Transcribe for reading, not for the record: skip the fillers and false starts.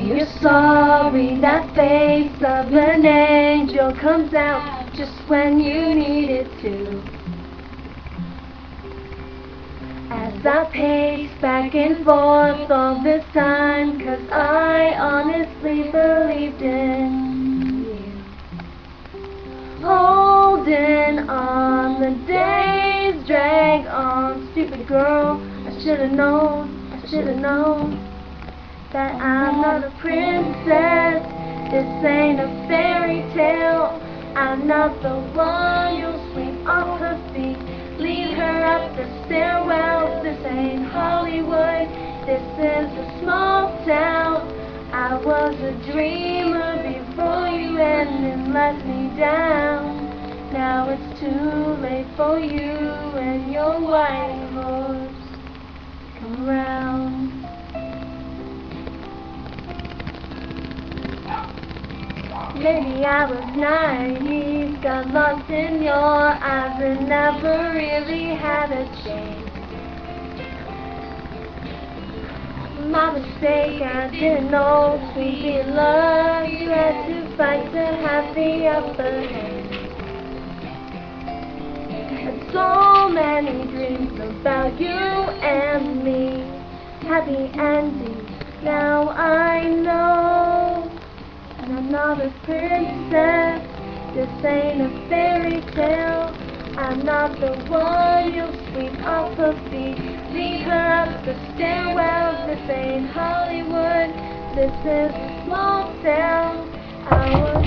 Say you're sorry, that face of an angel comes out just when you need it to. As I pace back and forth all this time, 'cause I honestly believed in you. Holding on, the days drag on. Stupid girl, I should've known that I'm not a princess. This ain't a fairy tale. I'm not the one you'll sweep off her feet, lead her up the stairwell. This ain't Hollywood, this is a small town. I was a dreamer before you and then let me down. Now it's too late for you and your white horse come round. Maybe I was naive, got lost in your eyes and never really had a chance. My mistake, I didn't know sweet love, you had to fight to have the upper hand. Had so many dreams about you and me, happy endings, now I know. And I'm not a princess, this ain't a fairy tale. I'm not the one you'll sweep off her feet, lead her up the stairwell. This ain't Hollywood, this is a small town. I was